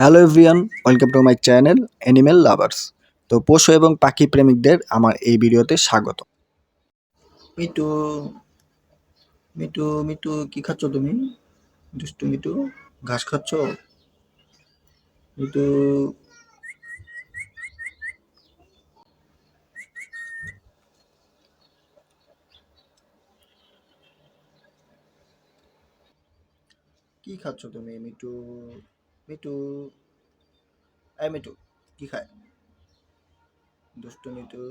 Hello everyone, welcome to my channel animal lovers. তো পশু এবং পাখি প্রেমিকদের আমার এই ভিডিওতে স্বাগত। মিটু, মিটু, মিটু, কি খাচ্ছ তুমি? দুষ্টু মিটু, ঘাস খাচ্ছ? মিটু, কি খাচ্ছ তুমি? মিটু, মিটু, এই মিটু, কি খায়? দুষ্টু মিটু,